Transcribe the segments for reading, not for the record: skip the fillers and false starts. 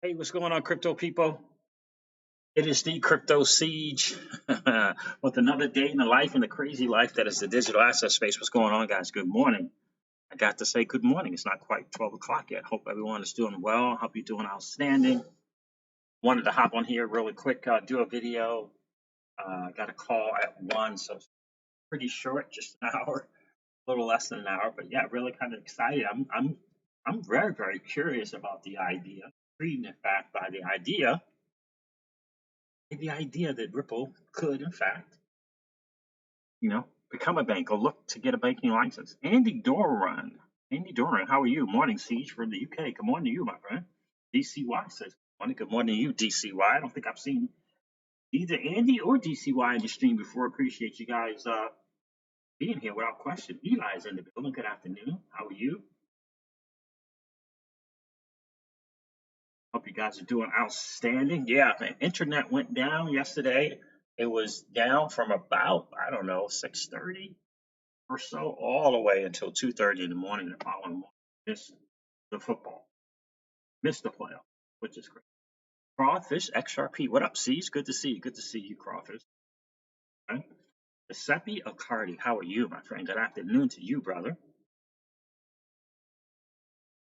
Hey, what's going on, crypto people? It is the Crypto Siege with another day in the life and the crazy life that is the digital asset space. What's going on, guys? Good morning. I got to say good morning. It's not quite 12 o'clock yet. Hope everyone is doing well. Hope you're doing outstanding. Wanted to hop on here really quick, do a video. Got a call at 1, so it's pretty short, just an hour, a little less than an hour. But yeah, really kind of excited. I'm very, very curious about the idea. Intrigued, in fact, by the idea that Ripple could, in fact, become a bank or look to get a banking license. Andy Doran. Andy Doran, how are you? Morning, Siege from the UK. Good morning to you, my friend. DCY says, good morning to you, DCY. I don't think I've seen either Andy or DCY in the stream before. Appreciate you guys being here without question. Eli's in the building. Good afternoon. How are you? Hope you guys are doing outstanding. Yeah, the internet went down yesterday. It was down from about, I don't know, 6:30 or so, all the way until 2:30 in the morning the following morning. Missed the football, missed the playoff, which is great. Crawfish XRP, what up, C's? Good to see you. Good to see you, Crawfish. Okay. Giuseppe Accardi, how are you, my friend? Good afternoon to you, brother.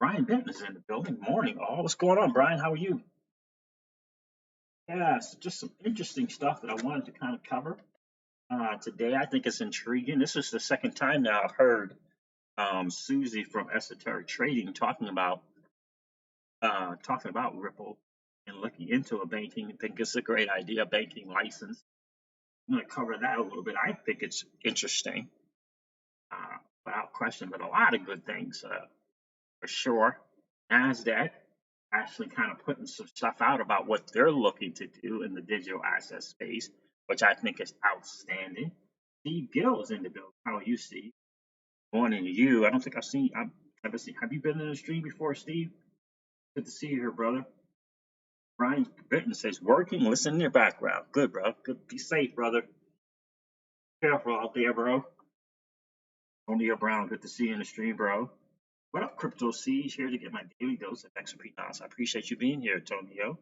Brian Benton is in the building. Morning, all. What's going on, Brian? How are you? Yeah, so just some interesting stuff that I wanted to kind of cover today. I think it's intriguing. This is the second time now I've heard Susie from Esoteric Trading talking about Ripple and looking into a banking. I think it's a great idea, banking license. I'm going to cover that a little bit. I think it's interesting, without question, but a lot of good things for sure. NASDAQ actually kind of putting some stuff out about what they're looking to do in the digital asset space, which I think is outstanding. Steve Gill is in the building. How are you, Steve? Morning to you. I don't think I've never seen. Have you been in the stream before, Steve? Good to see you here, brother. Brian Benton says, working, listen in your background. Good, bro. Good. Be safe, brother. Careful out there, bro. O'Neil Brown, good to see you in the stream, bro. What up, Crypto Siege? Here to get my daily dose of XRP Nas. I appreciate you being here, Tonio.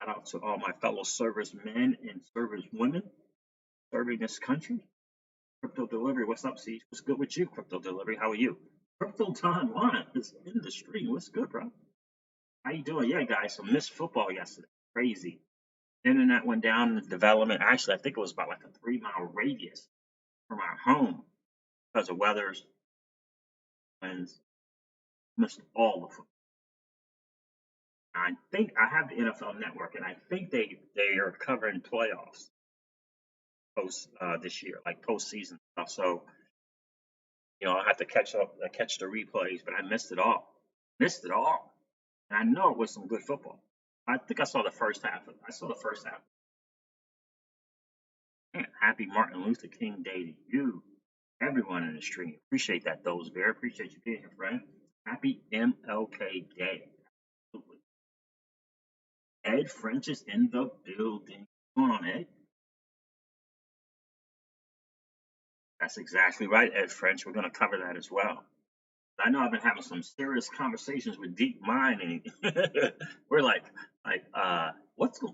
Shout out to all my fellow servicemen and servicewomen serving this country. Crypto Delivery, what's up, Siege? What's good with you, Crypto Delivery? How are you? Crypto Time Line is in the stream. What's good, bro? How you doing? Yeah, guys, so missed football yesterday. Crazy. Internet went down in the development. Actually, I think it was about like a 3-mile radius from our home because of weathers, winds. Missed all the football. I think I have the NFL Network, and I think they are covering playoffs post this year, like postseason stuff. So I'll have to catch the replays, but I missed it all. Missed it all. And I know it was some good football. I think I saw the first half. Man, happy Martin Luther King Day to you, everyone in the stream. Appreciate that, those Bear. Appreciate you being here, friend. Happy MLK Day. Absolutely. Ed French is in the building. What's going on, Ed? That's exactly right, Ed French. We're going to cover that as well. I know I've been having some serious conversations with Deep Mind, and we're like,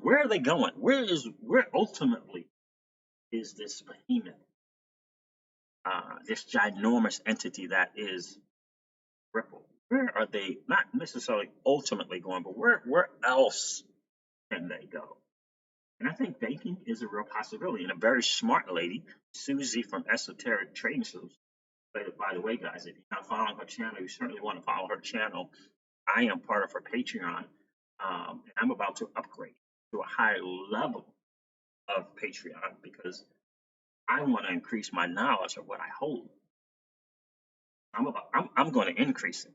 where are they going? Where ultimately is this behemoth, this ginormous entity that is Ripple? Where are they not necessarily ultimately going, but where else can they go? And I think banking is a real possibility. And a very smart lady, Susie from Esoteric Trading Solutions. By the way, guys, if you're not following her channel, you certainly want to follow her channel. I am part of her Patreon, and I'm about to upgrade to a higher level of Patreon because I want to increase my knowledge of what I hold. I'm going to increase it.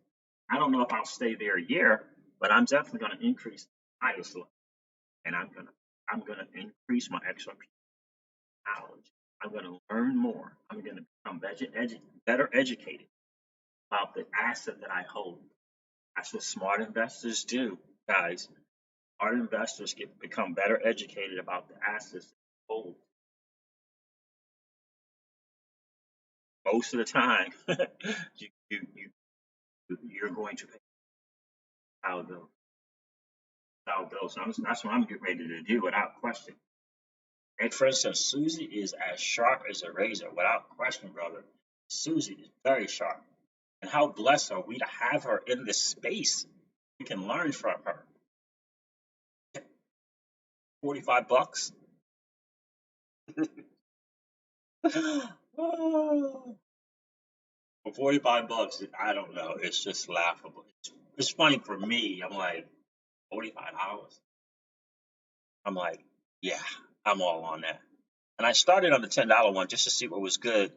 I don't know if I'll stay there a year, but I'm definitely going to increase the highest level, and I'm gonna increase my XRP knowledge. I'm going to learn more. I'm going to become better educated about the asset that I hold. That's what smart investors do, guys. Smart investors become better educated about the assets they hold. Most of the time, you're going to pay how though. how it goes. That's what I'm getting ready to do without question. And for instance, Susie is as sharp as a razor, without question, brother. Susie is very sharp. And how blessed are we to have her in this space? We can learn from her. 45 bucks. For 45 bucks, I don't know. It's just laughable. It's funny for me. I'm like, $45. I'm like, yeah, I'm all on that. And I started on the $10 one just to see what was good,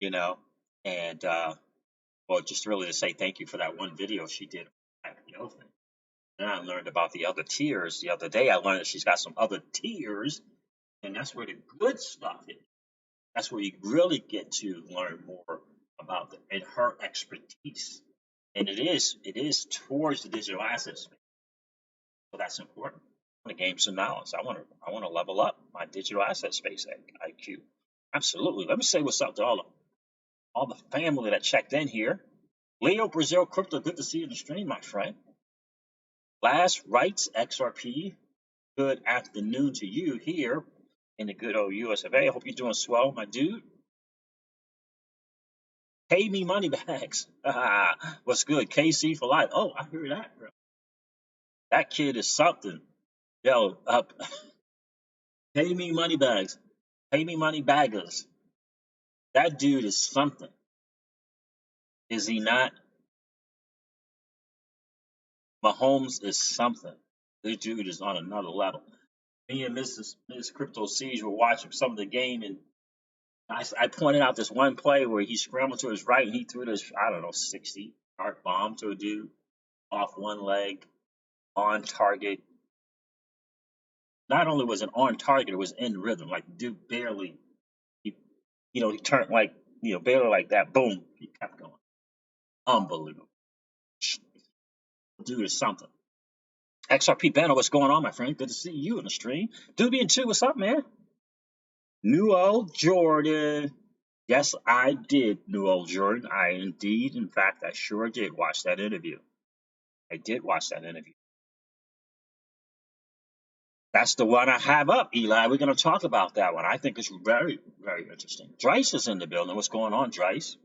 you know, and well, just really to say thank you for that one video she did on the IPO thing. Then I learned about the other tiers the other day. I learned that she's got some other tiers, and that's where the good stuff is. That's where you really get to learn more about and her expertise. And it is towards the digital assets space. So that's important. I want to gain some knowledge. I want to level up my digital asset space IQ. Absolutely. Let me say what's up to all the family that checked in here. Leo Brazil Crypto, good to see you in the stream, my friend. Last Rights XRP, good afternoon to you here in the good old US of A. I hope you're doing swell, my dude. Pay me money bags. What's good? KC for life. Oh, I hear that, bro. That kid is something. Yo, pay me money bags. Pay me money baggers. That dude is something. Is he not? Mahomes is something. This dude is on another level. Me and Miss Crypto Siege were watching some of the game, and I pointed out this one play where he scrambled to his right and he threw this, I don't know, 60-yard bomb to a dude off one leg, on target. Not only was it on target, it was in rhythm. Like the dude barely, he, he turned like, barely like that. Boom, he kept going. Unbelievable. Dude is something. XRP Banner, what's going on, my friend? Good to see you in the stream. Doobie and 2, what's up, man? New old Jordan. Yes, I did, New old Jordan. I indeed, in fact, I sure did watch that interview. I did watch that interview. That's the one I have up, Eli. We're going to talk about that one. I think it's very, very interesting. Dryce is in the building. What's going on, Dryce?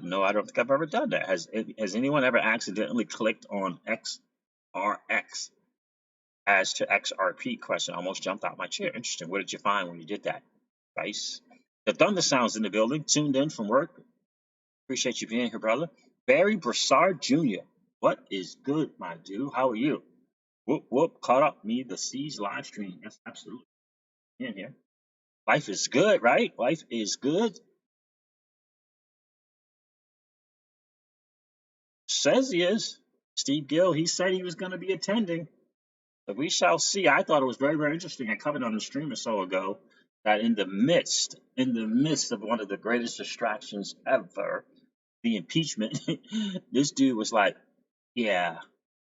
No, I don't think I've ever done that. Has anyone ever accidentally clicked on XRX as to XRP question? I almost jumped out my chair. Interesting. What did you find when you did that, Dryce? The Thunder Sounds in the building. Tuned in from work. Appreciate you being here, brother. Barry Broussard Jr. What is good, my dude? How are you? Whoop, whoop. Caught up me, the Siege live stream. Yes, absolutely. In here. Life is good, right? Life is good. Says he is. Steve Gill, he said he was going to be attending. But we shall see. I thought it was very, very interesting. I covered on the stream or so ago that in the midst of one of the greatest distractions ever, the impeachment, this dude was like, yeah,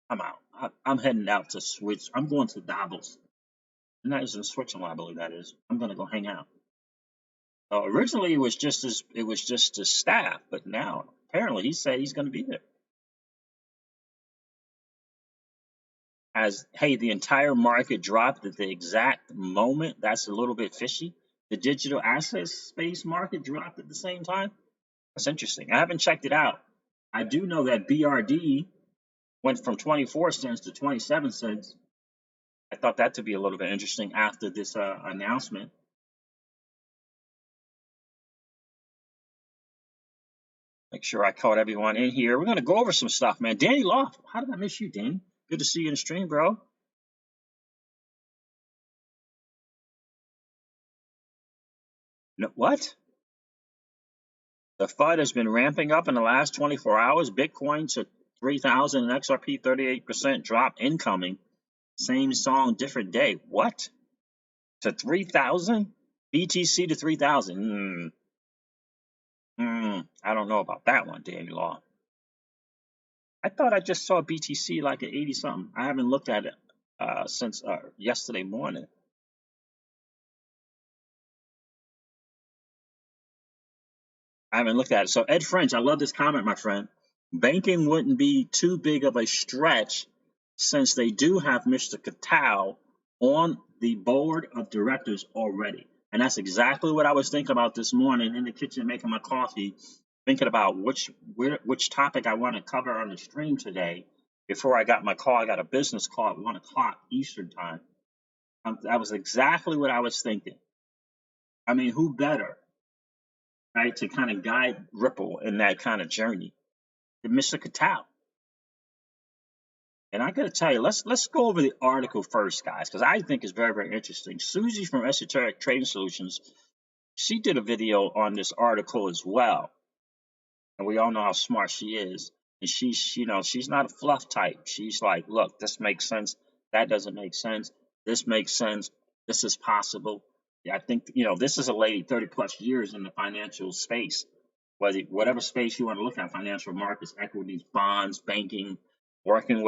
I'm out. I'm heading out to switch. I'm going to Davos. And that is in Switzerland, I believe that is. I'm going to go hang out. Originally, it was just his staff, but now apparently he said he's going to be there. Hey, the entire market dropped at the exact moment. That's a little bit fishy. The digital assets space market dropped at the same time. That's interesting. I haven't checked it out. I do know that BRD went from 24 cents to 27 cents. I thought that to be a little bit interesting after this announcement. Make sure I caught everyone in here. We're going to go over some stuff, man. Danny Loft, how did I miss you, Danny? Good to see you in the stream, bro. No, what? The FUD has been ramping up in the last 24 hours. Bitcoin to 3,000 and XRP 38% drop incoming. Same song, different day. What? To 3,000? BTC to 3,000. I don't know about that one, Danny Law. I thought I just saw BTC like at 80 something. I haven't looked at it since yesterday morning. I haven't looked at it. So Ed French, I love this comment, my friend. Banking wouldn't be too big of a stretch since they do have Mr. Cattell on the board of directors already. And that's exactly what I was thinking about this morning in the kitchen making my coffee, thinking about which topic I want to cover on the stream today. Before I got my call, I got a business call at 1 o'clock Eastern time. That was exactly what I was thinking. I mean, who better, right, to kind of guide Ripple in that kind of journey than Mr. Cattell? And I got to tell you, let's go over the article first, guys, because I think it's very, very interesting. Susie from Esoteric Trading Solutions, she did a video on this article as well, and we all know how smart she is. And she's not a fluff type. She's like, look, this makes sense. That doesn't make sense. This makes sense. This is possible. Yeah, I think this is a lady 30 plus years in the financial space, whatever space you want to look at, financial markets, equities, bonds, banking, working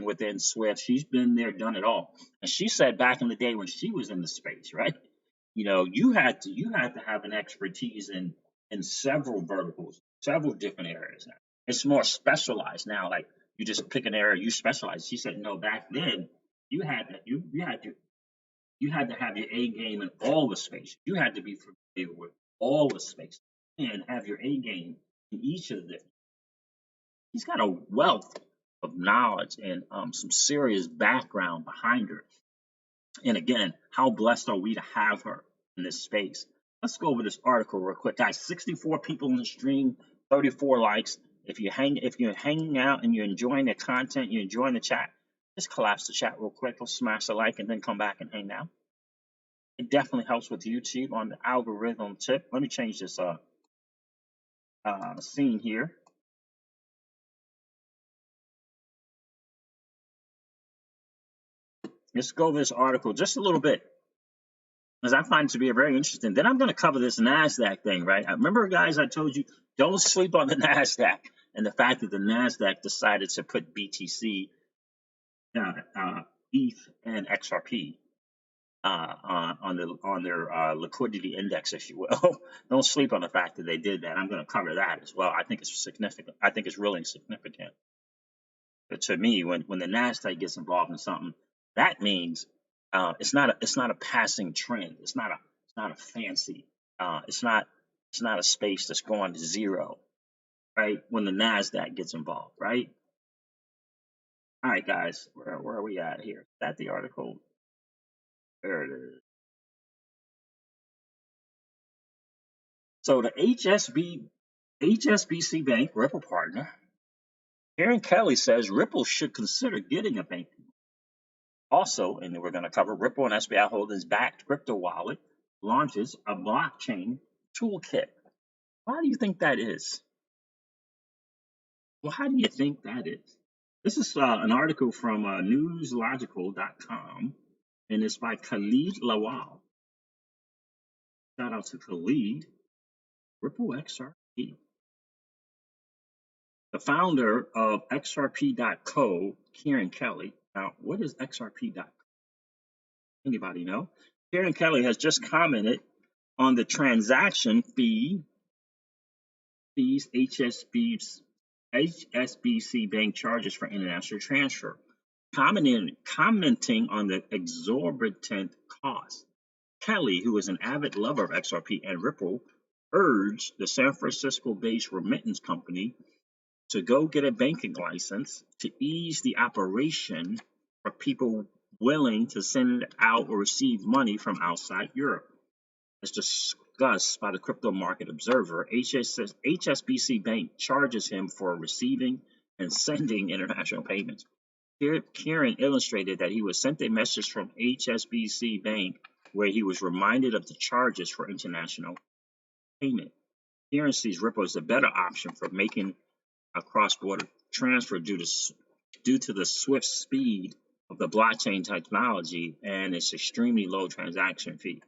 within Swift. She's been there, done it all. And she said back in the day when she was in the space, right? You had to have an expertise in several verticals, several different areas. Now it's more specialized now. Like you just pick an area, you specialize. She said no, back then you had to have your A game in all the space. You had to be familiar with all the space and have your A game in each of the different. He's got a wealth of knowledge and some serious background behind her. And again, how blessed are we to have her in this space? Let's go over this article real quick, guys. 64 people in the stream, 34 likes. If you're hanging out and you're enjoying the content, you're enjoying the chat, just collapse the chat real quick. Let's smash the like and then come back and hang out. It definitely helps with YouTube on the algorithm tip. Let me change this scene here. Let's go over this article just a little bit, because I find it to be very interesting. Then I'm going to cover this NASDAQ thing, right? I remember, guys, I told you, don't sleep on the NASDAQ and the fact that the NASDAQ decided to put BTC, ETH, and XRP on their liquidity index, if you will. Don't sleep on the fact that they did that. I'm going to cover that as well. I think it's significant. I think it's really significant. But to me, when the NASDAQ gets involved in something, that means it's not a passing trend. It's not a fancy. It's not a space that's going to zero, right? When the NASDAQ gets involved, right? All right, guys, where are we at here? Is that the article? There it is. So the HSBC Bank Ripple partner, Keiran Kelly, says Ripple should consider getting a bank. Also, and we're going to cover Ripple and SBI Holdings backed crypto wallet launches a blockchain toolkit. Why do you think that is? Well, how do you think that is? This is an article from newslogical.com, and it's by Khalid Lawal. Shout out to Khalid. Ripple XRP. The founder of XRP.co, Keiran Kelly. Now, what is XRP.co? Anybody know? Keiran Kelly has just commented on the transaction fees HSBC Bank charges for international transfer, commenting on the exorbitant cost. Kelly, who is an avid lover of XRP and Ripple, urged the San Francisco-based remittance company to go get a banking license to ease the operation for people willing to send out or receive money from outside Europe. As discussed by the Crypto Market Observer, HSBC Bank charges him for receiving and sending international payments. Keiran illustrated that he was sent a message from HSBC Bank where he was reminded of the charges for international payment. Keiran sees Ripple as a better option for making a cross-border transfer due to the swift speed of the blockchain technology and its extremely low transaction fee.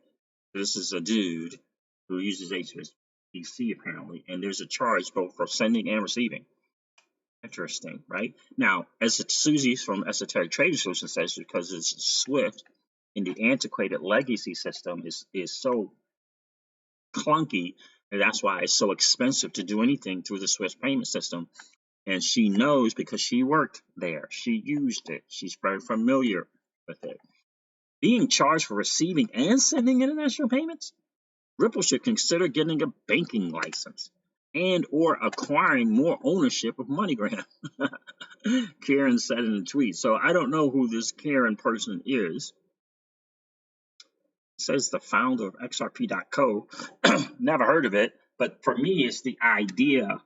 This is a dude who uses HSBC apparently, and there's a charge both for sending and receiving. Interesting, right? Now, as Susie from Esoteric Trading Solutions says, because it's Swift and the antiquated legacy system is so clunky And that's why it's so expensive to do anything through the Swift payment system. And she knows because she worked there. She used it. She's very familiar with it. Being charged for receiving and sending international payments? Ripple should consider getting a banking license and or acquiring more ownership of MoneyGram. Keiran said in a tweet. So I don't know who this Keiran person is. It says the founder of XRP.co. Never heard of it, but for me, it's the idea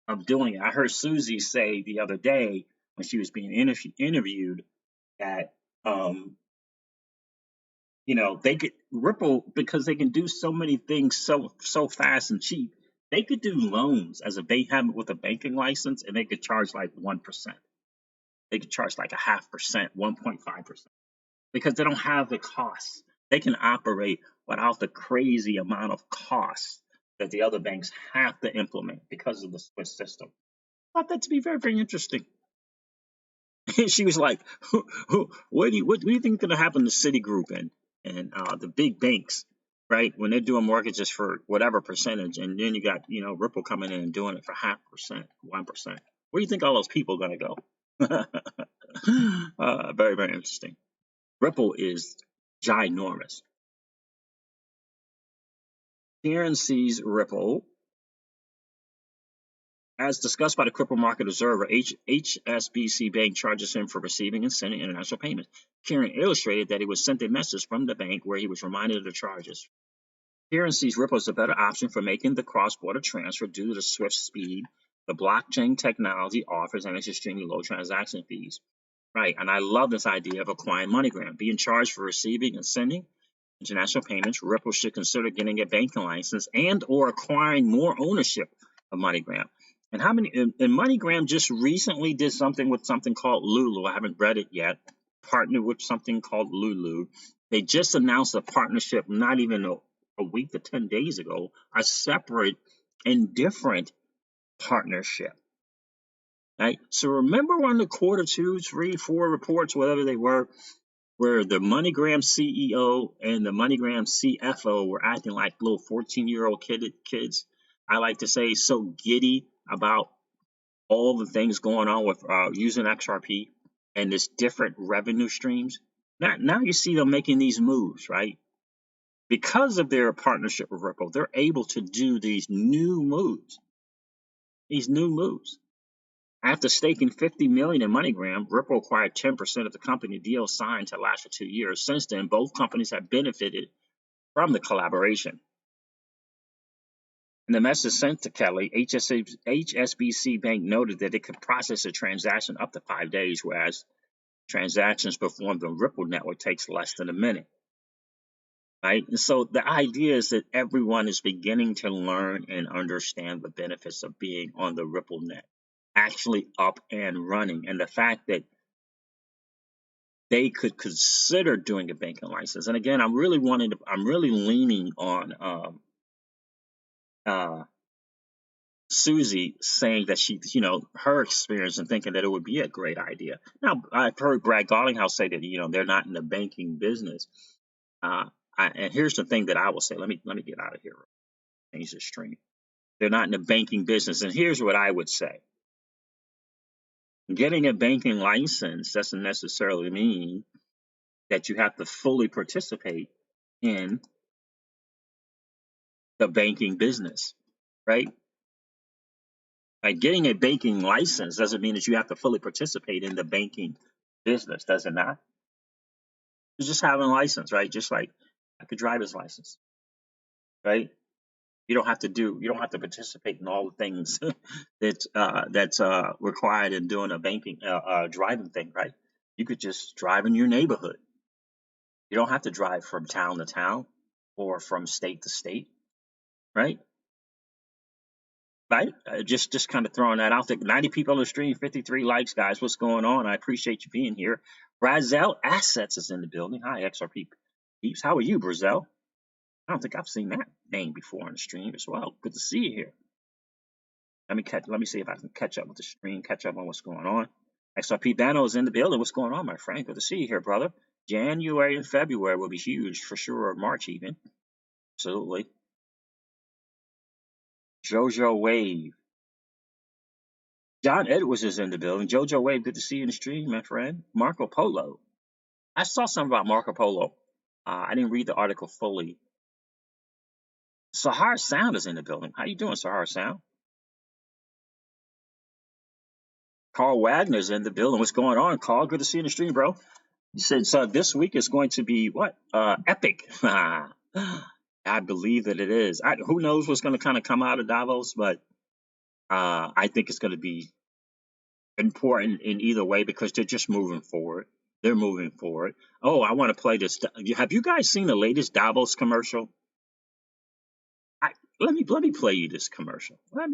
of doing it. I heard Susie say the other day when she was being interviewed that they could Ripple, because they can do so many things so fast and cheap. They could do loans as if they have it with a banking license, and they could charge like 1%. They could charge like a 0.5%, 1.5%, because they don't have the costs. They can operate without the crazy amount of costs that the other banks have to implement because of the Swiss system. I thought that to be very, very interesting. She was like, what do you think is going to happen to Citigroup and the big banks, right? When they're doing mortgages for whatever percentage, and then you got Ripple coming in and doing it for 0.5%, 1%. Where do you think all those people are going to go? Very, very interesting. Ripple is ginormous. Keiran sees Ripple, as discussed by the Crypto Market Observer. Hsbc Bank charges him for receiving and sending international payments. Keiran illustrated that he was sent a message from the bank where he was reminded of the charges. Keiran sees Ripple as a better option for making the cross-border transfer due to the swift speed the blockchain technology offers and its extremely low transaction fees. Right, and I love this idea of acquiring MoneyGram, being charged for receiving and sending international payments. Ripple should consider getting a banking license and or acquiring more ownership of MoneyGram. And MoneyGram just recently did something with something called Lulu. I haven't read it yet. Partnered with something called Lulu. They just announced a partnership not even a week to 10 days ago, a separate and different partnership. Right? So remember on the quarter 2, 3, 4 reports, whatever they were, where the MoneyGram CEO and the MoneyGram CFO were acting like little 14-year-old kids. I like to say so giddy about all the things going on with using XRP and this different revenue streams. Now you see them making these moves, right? Because of their partnership with Ripple, they're able to do these new moves. After staking $50 million in MoneyGram, Ripple acquired 10% of the company. Deal signed to last for 2 years. Since then, both companies have benefited from the collaboration. In the message sent to Kelly, HSBC Bank noted that it could process a transaction up to 5 days, whereas transactions performed on Ripple network takes less than a minute. Right? And so the idea is that everyone is beginning to learn and understand the benefits of being on the Ripple net, actually up and running, and the fact that they could consider doing a banking license. And again, I'm really leaning on Susie saying that she, her experience and thinking that it would be a great idea. Now, I've heard Brad Garlinghouse say that they're not in the banking business. And here's the thing that I will say. Let me get out of here. Change the stream. They're not in the banking business, and here's what I would say. Getting a banking license doesn't necessarily mean that you have to fully participate in the banking business, right? Like getting a banking license doesn't mean that you have to fully participate in the banking business, does it not? It's just having a license, right? Just like a driver's license, right? You don't have to participate in all the things that's required in doing a banking driving thing, right? You could just drive in your neighborhood. You don't have to drive from town to town or from state to state, right? Right? Just kind of throwing that out there. 90 people on the stream, 53 likes, guys. What's going on? I appreciate you being here. Brazel Assets is in the building. Hi, XRP peeps. How are you, Brazel? I don't think I've seen that name before on the stream as well. Good to see you here. Let me see if I can catch up with the stream, catch up on what's going on. XRP Bano is in the building. What's going on, my friend? Good to see you here, brother. January and February will be huge for sure, or March even. Absolutely. Jojo Wave. John Edwards is in the building. Jojo Wave, good to see you in the stream, my friend. Marco Polo. I saw something about Marco Polo. I didn't read the article fully. Sahar Sound is in the building. How you doing, Sahar Sound? Carl Wagner's in the building. What's going on, Carl? Good to see you in the stream, bro. You said so. This week is going to be what? Epic. I believe that it is. Who knows what's going to kind of come out of Davos, but I think it's going to be important in either way because they're just moving forward. They're moving forward. Oh, I want to play this. Have you guys seen the latest Davos commercial? Let me play you this commercial. Have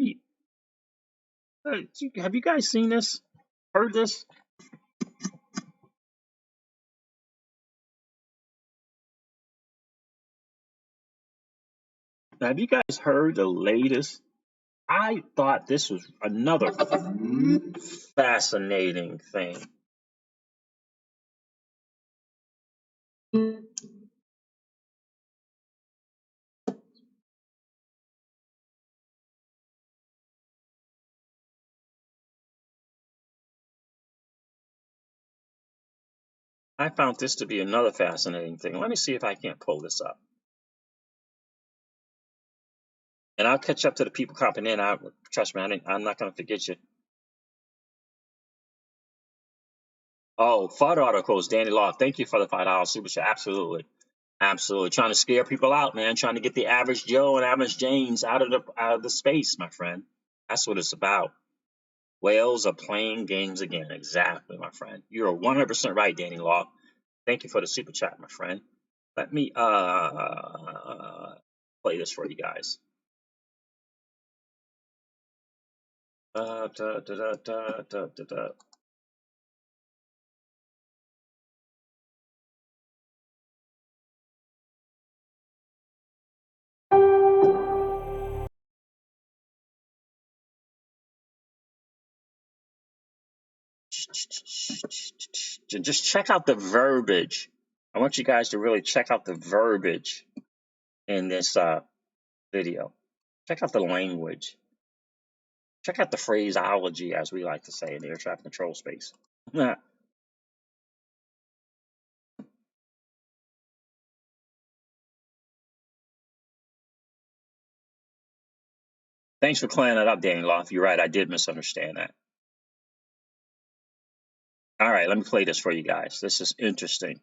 you guys seen this? Heard this? Have you guys heard the latest? I thought this was another fascinating thing. I found this to be another fascinating thing. Let me see if I can't pull this up. And I'll catch up to the people coming in. Trust me, I'm not going to forget you. Oh, FUD articles, Danny Law. Thank you for the $5 super chat. Absolutely. Absolutely. Trying to scare people out, man. Trying to get the average Joe and average James out of the space, my friend. That's what it's about. Whales are playing games again. Exactly, my friend. You're 100% right, Danny Law. Thank you for the super chat, my friend. Let me play this for you guys. Just check out the verbiage. I want you guys to really check out the verbiage in this video. Check out the language. Check out the phraseology, as we like to say in the air traffic control space. Thanks for clearing that up, Danny Loft. You're right, I did misunderstand that. All right, let me play this for you guys. This is interesting.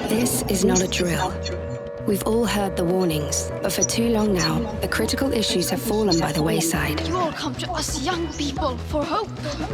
This is not a drill. We've all heard the warnings, but for too long now, the critical issues have fallen by the wayside. You all come to us young people for hope.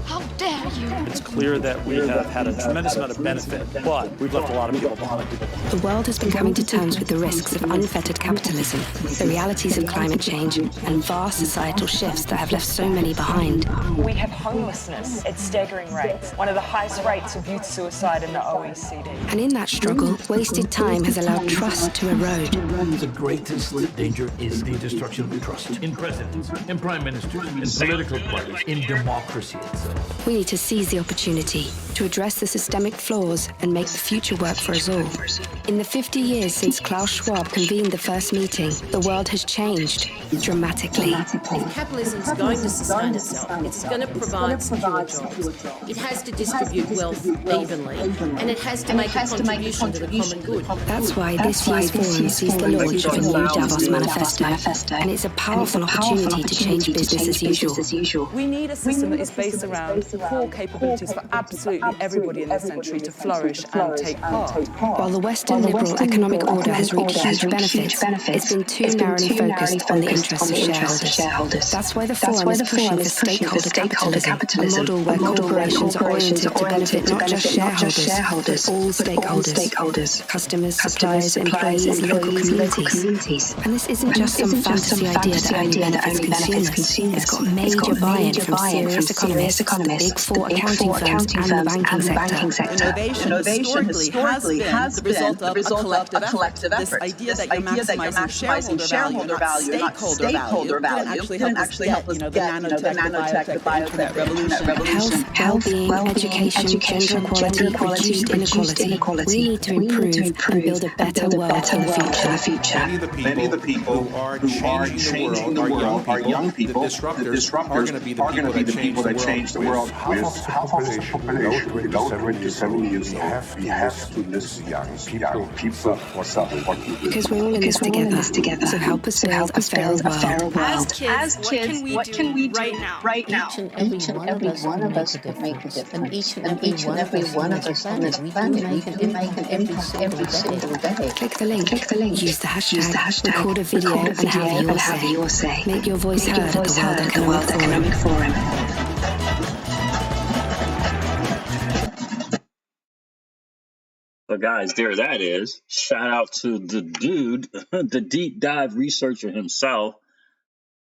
How dare you? It's clear that we have had a tremendous amount of benefit, but we've left a lot of people behind. The world has been coming to terms with the risks of unfettered capitalism, the realities of climate change, and vast societal shifts that have left so many behind. We have homelessness at staggering rates, one of the highest rates of youth suicide in the OECD. And in that struggle, wasted time has allowed trust to erode. The greatest danger is the destruction of trust in presidents, in prime ministers, in political parties, in democracy itself. We need to seize the opportunity to address the systemic flaws and make the future work for us all. In the 50 years since Klaus Schwab convened the first meeting, the world has changed dramatically. If capitalism is going to sustain itself, it's going to provide secure jobs. It has to distribute wealth evenly, and it has to make a contribution to the common good. That's why this year's forum sees the launch of a new Davos manifesto, and it's a powerful opportunity to change business as usual. We need a system that is based around core capabilities for absolutely everybody in this country to flourish and take part. While the Western liberal economic order has reaped huge benefits, it's been too narrowly focused on the interests of shareholders. That's why the forum is pushing for stakeholder capitalism, a model where corporations are oriented to benefit not just shareholders, but all stakeholders, customers, suppliers, employees, employees and local communities. And this isn't just some fantasy idea that only benefits consumers. It's got major buy-in from serious economists, the Big Four accounting firms, and the banking sector. Innovation historically has been the result of a collective effort. This idea that you're maximizing shareholder value, not stakeholder value, didn't actually help us get the nanotech, the biotech revolution. Health, well-being, education, gender equality, reduced inequality. We need to improve and build a better world for the future. Many of the people who are changing the world are young people. The disruptors are going to be the people that change the world. With half of the population below 27 years old, we have to listen to young people for something. Because we're all in this together. So help us build a fairer world. As kids, what can we do right now? Each and every one of us could make a difference. Each and every one of us on this planet, we can make an impact every single day. Click the link. Use the hashtag. Record a video and have your say. Make your voice heard at the World Economic Forum. So guys, there that is. Shout out to the dude, the deep dive researcher himself,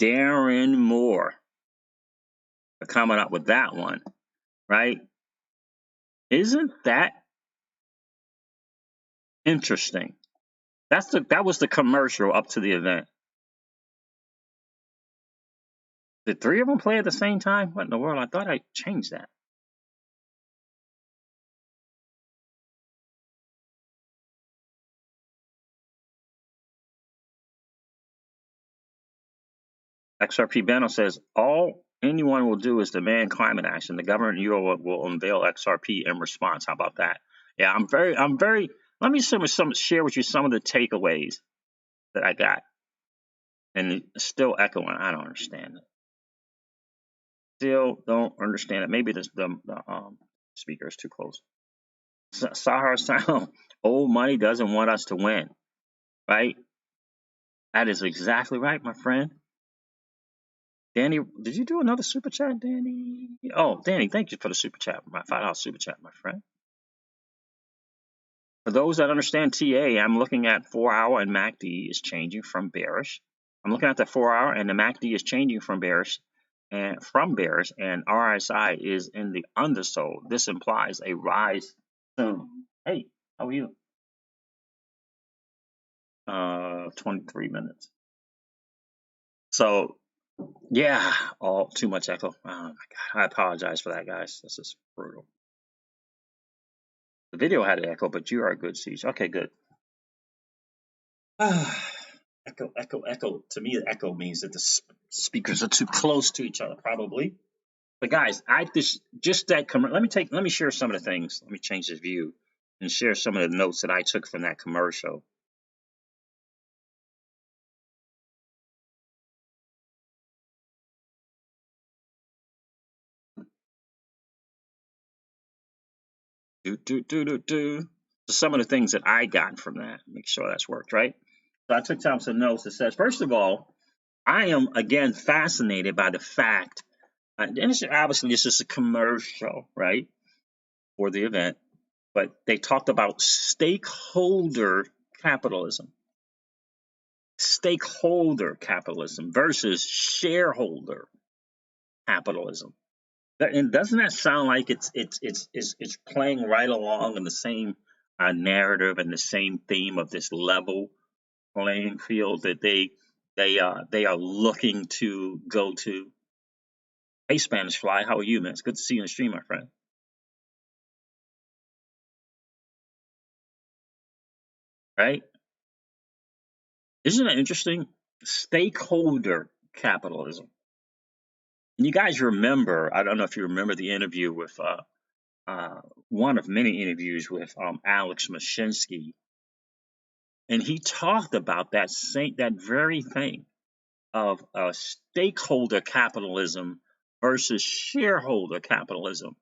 Darren Moore, for coming up with that one, right? Isn't that interesting? That was the commercial up to the event. Did three of them play at the same time? What in the world? I thought I changed that. XRP Beno says, all anyone will do is demand climate action. The government will unveil XRP in response. How about that? Yeah, I'm very, let me share with you some of the takeaways that I got. And it's still echoing. I don't understand it. Still don't understand it. Maybe the speaker is too close. Sahar Sound, old money doesn't want us to win. Right? That is exactly right, my friend. Danny, did you do another super chat, Danny? Oh, Danny, thank you for the super chat, my $5 super chat, my friend. For those that understand TA, I'm looking at 4-hour and MACD is changing from bearish. I'm looking at the 4-hour and the MACD is changing from bearish, and RSI is in the undersold. This implies a rise soon. Hey, how are you? 23 minutes. So. Yeah, all too much echo. Oh my God, I apologize for that, guys. This is brutal. The video had an echo, but you are a good Siege. Okay, good. Echo. To me, echo means that the speakers are too close to each other, probably. But guys, just that. Let me share some of the things. Let me change this view and share some of the notes that I took from that commercial. So some of the things that I got from that, make sure that's worked, right? So I took down some notes that says, first of all, I am again fascinated by the fact, and obviously this is a commercial, right, for the event, but they talked about stakeholder capitalism versus shareholder capitalism. And doesn't that sound like it's playing right along in the same narrative and the same theme of this level playing field that they are looking to go to? Hey, Spanish Fly, how are you, man? It's good to see you on the stream, my friend. Right? Isn't that interesting? Stakeholder capitalism. And you guys remember, I don't know if you remember the interview with one of many interviews with Alex Mashinsky, and he talked about that very thing of stakeholder capitalism versus shareholder capitalism.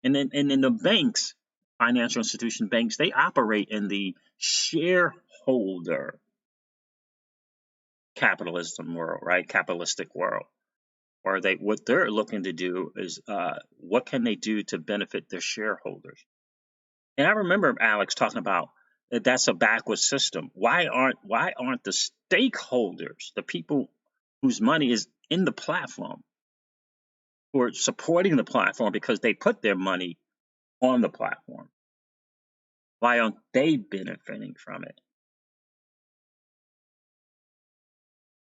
And then in the banks, financial institution banks, they operate in the shareholder capitalism world, right? Capitalistic world. Or what they're looking to do is what can they do to benefit their shareholders? And I remember Alex talking about that's a backward system. Why aren't the stakeholders, the people whose money is in the platform, who are supporting the platform because they put their money on the platform, why aren't they benefiting from it?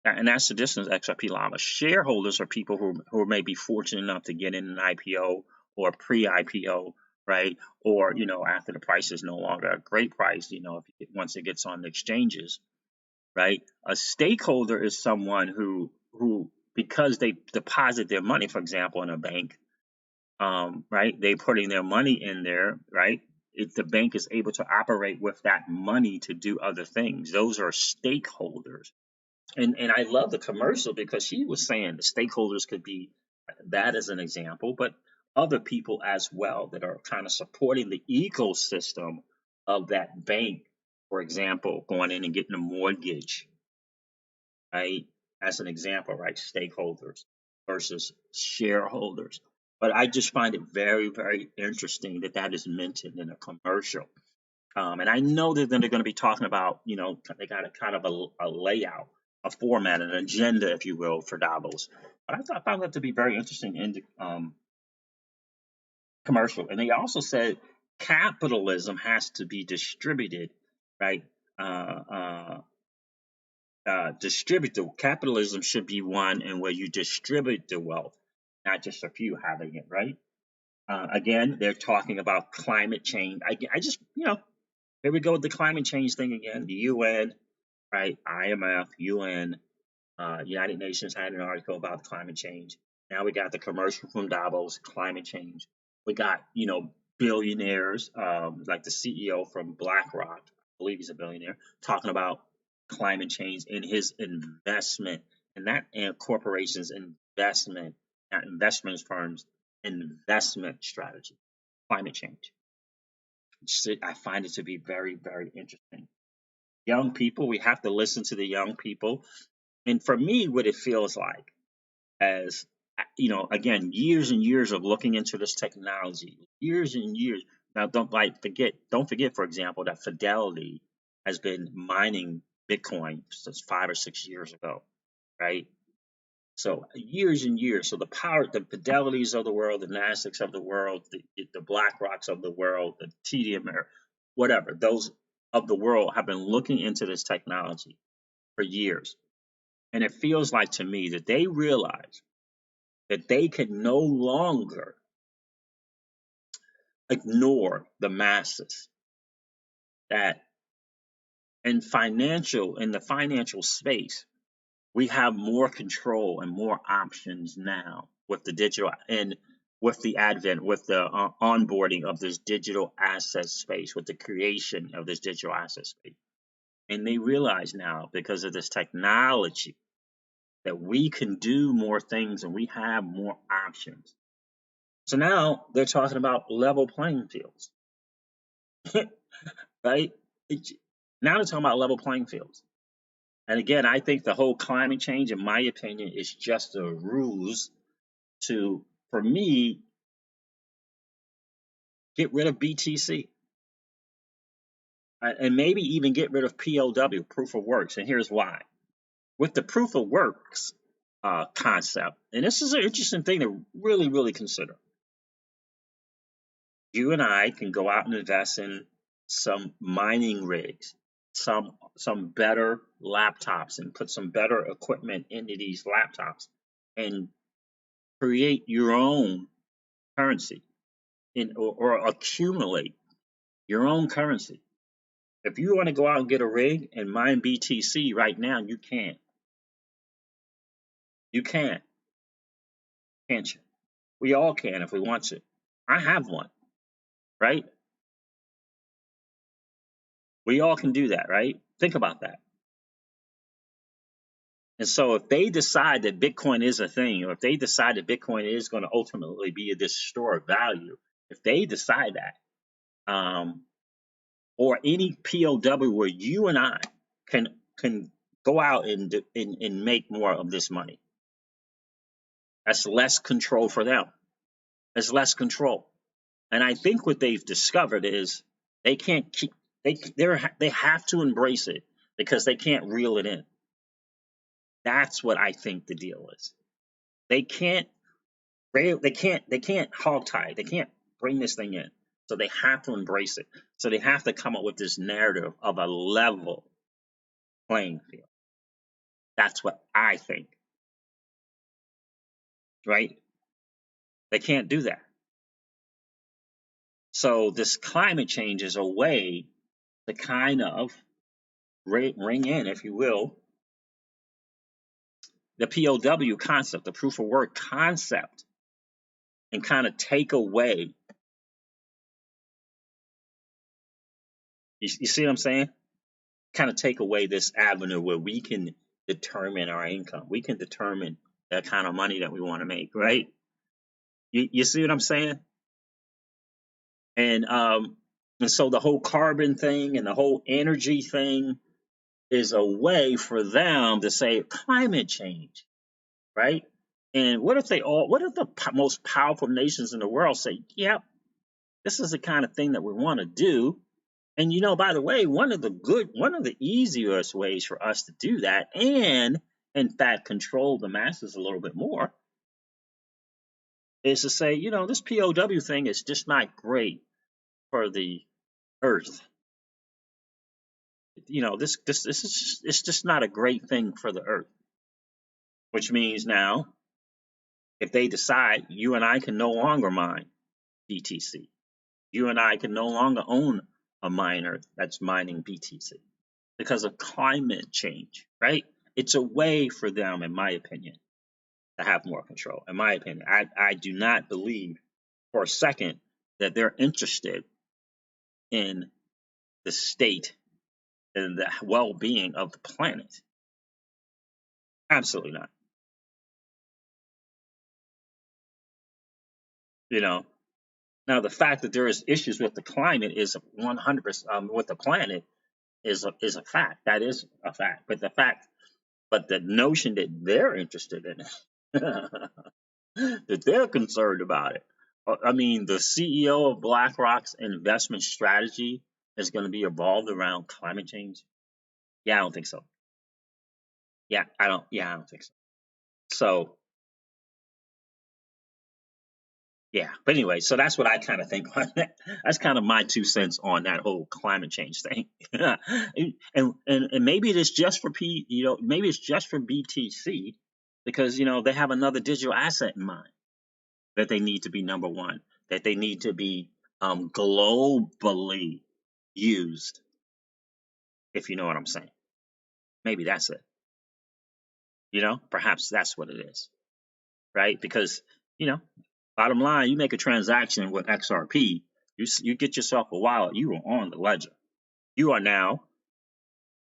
And that's the distance XRP Llama. Shareholders are people who may be fortunate enough to get in an IPO or pre-IPO, right? Or, after the price is no longer a great price, once it gets on the exchanges, right? A stakeholder is someone who because they deposit their money, for example, in a bank, right? They're putting their money in there, right? If the bank is able to operate with that money to do other things, those are stakeholders. And I love the commercial because she was saying the stakeholders could be that as an example, but other people as well that are kind of supporting the ecosystem of that bank, for example, going in and getting a mortgage, right? As an example, right? Stakeholders versus shareholders. But I just find it very, very interesting that is mentioned in a commercial. And I know that then they're going to be talking about, they got a kind of a layout, a format, an agenda, if you will, for Davos. But I found that to be very interesting in the commercial. And they also said capitalism has to be distributed, right? Capitalism should be one and where you distribute the wealth, not just a few having it, right? Again, they're talking about climate change. I just, here we go with the climate change thing again. The UN, right? IMF, UN, United Nations had an article about climate change. Now we got the commercial from Davos, climate change. We got, billionaires, like the CEO from BlackRock, I believe he's a billionaire, talking about climate change in his investment, and that corporation's investment, not investment firms, investment strategy, climate change. I find it to be very, very interesting. Young people, we have to listen to the young people. And for me, what it feels like as, again, years and years of looking into this technology, years and years. Now, don't forget, for example, that Fidelity has been mining Bitcoin since 5 or 6 years ago, right? So years and years. So the Fidelities of the world, the Nasdaqs of the world, the BlackRocks of the world, the TD Ameritrade, whatever, those of the world have been looking into this technology for years. And it feels like to me that they realize that they can no longer ignore the masses. That in the financial space, we have more control and more options now with the digital and with the onboarding of this digital asset space, with the creation of this digital asset space. And they realize now, because of this technology, that we can do more things and we have more options. So now they're talking about level playing fields, right? Now they're talking about level playing fields. And again, I think the whole climate change, in my opinion, is just a ruse for me, get rid of BTC. And maybe even get rid of POW, proof of works. And here's why. With the proof of works concept, and this is an interesting thing to really, really consider. You and I can go out and invest in some mining rigs, some better laptops, and put some better equipment into these laptops and create your own currency or accumulate your own currency. If you want to go out and get a rig and mine BTC right now, you can't. You can't. Can't you? We all can if we want to. I have one, right? We all can do that, right? Think about that. And so if they decide that Bitcoin is a thing, or if they decide that Bitcoin is going to ultimately be this store of value, if they decide that, or any POW where you and I can go out and make more of this money, that's less control for them. That's less control. And I think what they've discovered is they can't They have to embrace it because they can't reel it in. That's what I think the deal is. They can't hog tie. They can't bring this thing in. So they have to embrace it. So they have to come up with this narrative of a level playing field. That's what I think. Right? They can't do that. So this climate change is a way to kind of ring in, if you will, the POW concept, the proof of work concept, and kind of take away. You see what I'm saying? Kind of take away this avenue where we can determine our income. We can determine the kind of money that we want to make, right? You see what I'm saying? And so the whole carbon thing and the whole energy thing is a way for them to say climate change, right? And what if the most powerful nations in the world say, yep, this is the kind of thing that we want to do. And by the way, one of the easiest ways for us to do that and in fact control the masses a little bit more is to say, this POW thing is just not great for the earth. This is it's just not a great thing for the earth. Which means now, if they decide you and I can no longer mine BTC, you and I can no longer own a miner that's mining BTC because of climate change, right? It's a way for them, in my opinion, to have more control. In my opinion, I do not believe for a second that they're interested in the state and the well-being of the planet. Absolutely not. Now the fact that there is issues with the climate is 100% with the planet is a fact. That is a fact. But the notion that they're interested in it, that they're concerned about it. I mean, the CEO of BlackRock's investment strategy is going to be evolved around climate change. Yeah, I don't think so. I don't think so. So, yeah. But anyway, so that's what I kind of think on that. That's kind of my 2 cents on that whole climate change thing. and maybe it is just for maybe it's just for BTC because they have another digital asset in mind that they need to be number one, that they need to be globally used, if you know what I'm saying. Maybe that's it. Perhaps that's what it is, right? Because, bottom line, you make a transaction with XRP, you get yourself a wallet, you are on the ledger. You are now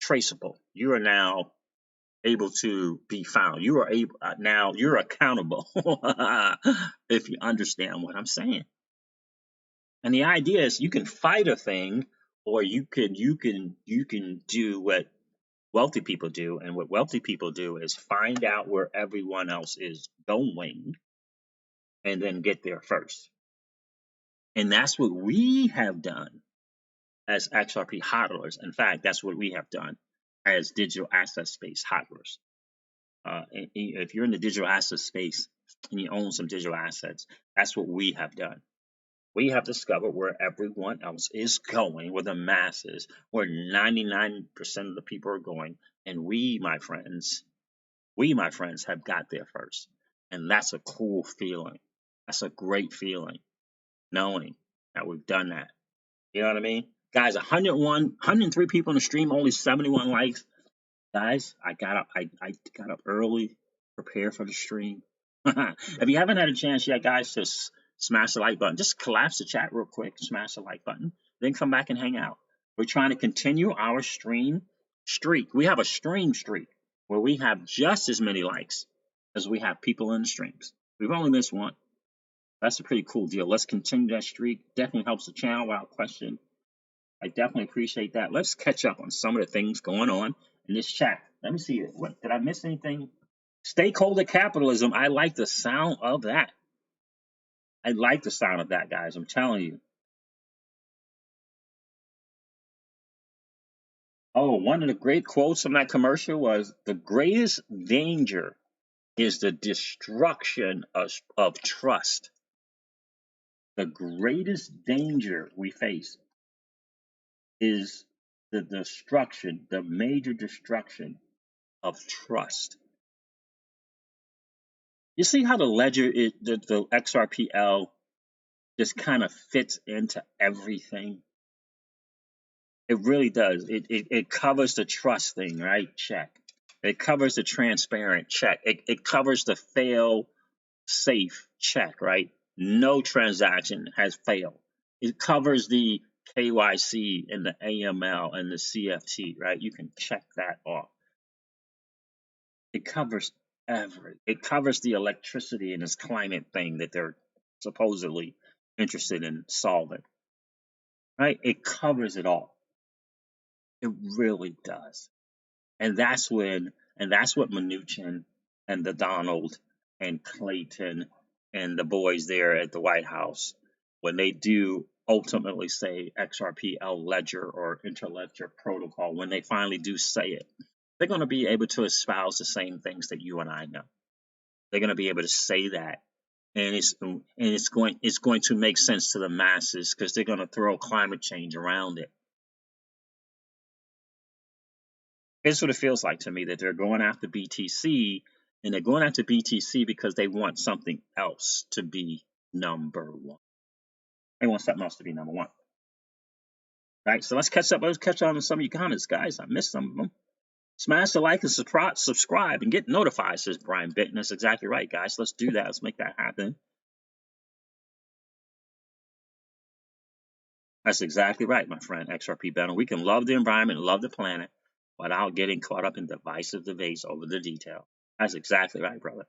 traceable. You are now able to be found. You are able now. You're accountable, if you understand what I'm saying. And the idea is, you can fight a thing, or you can do what wealthy people do, and what wealthy people do is find out where everyone else is going, and then get there first. And that's what we have done as XRP hodlers. In fact, that's what we have done as digital asset space hodlers. If you're in the digital asset space and you own some digital assets, that's what we have done. We have discovered where everyone else is going, where the masses, where 99% of the people are going, and we, my friends, have got there first. And that's a cool feeling. That's a great feeling, knowing that we've done that. You know what I mean? Guys, 103 people in the stream, only 71 likes. Guys, I got up early, prepare for the stream. If you haven't had a chance yet, guys, just smash the like button. Just collapse the chat real quick, smash the like button, then come back and hang out. We're trying to continue our stream streak. We have a stream streak where we have just as many likes as we have people in the streams. We've only missed one. That's a pretty cool deal. Let's continue that streak. Definitely helps the channel without question. I definitely appreciate that. Let's catch up on some of the things going on in this chat. Let me see. What did I miss anything? Stakeholder capitalism. I like the sound of that. I like the sound of that, guys. I'm telling you. Oh, one of the great quotes from that commercial was, "The greatest danger is the destruction of trust." The greatest danger we face is the destruction, the major destruction of trust. You see how the ledger, the XRPL, just kind of fits into everything? It really does. It covers the trust thing, right? Check. It covers the transparent, check. It covers the fail safe, check, right? No transaction has failed. It covers the KYC and the AML and the CFT, right? You can check that off. It covers it covers the electricity and this climate thing that they're supposedly interested in solving, right? It covers it all. It really does. And that's what Mnuchin and the Donald and Clayton and the boys there at the White House, when they do ultimately say XRPL ledger or interledger protocol, when they finally do say it, they're going to be able to espouse the same things that you and I know. They're going to be able to say that, and it's going to make sense to the masses, because they're going to throw climate change around it. Here's what it feels like to me, that they're going after BTC, and they're going after BTC because they want something else to be number one. They want something else to be number one. Right? So let's catch up. Let's catch on to some of your comments, guys. I missed some of them. Smash the like and subscribe and get notified, says Brian Benton. That's exactly right, guys. Let's do that. Let's make that happen. That's exactly right, my friend, XRP Benton. We can love the environment, love the planet, without getting caught up in divisive debates over the detail. That's exactly right, brother.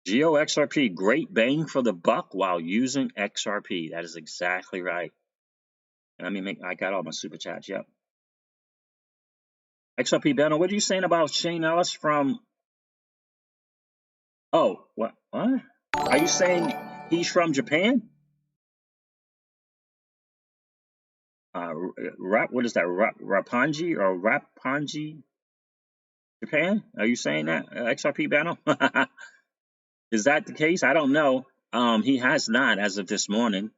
Geo XRP, great bang for the buck while using XRP. That is exactly right. And I got all my super chats, yep. XRP Benno, what are you saying about Shane Ellis from, oh, what? Are you saying he's from Japan? What is that, Rapanji or Rapanji, Japan? Are you saying that, XRP Benno? Is that the case? I don't know. He has not, as of this morning,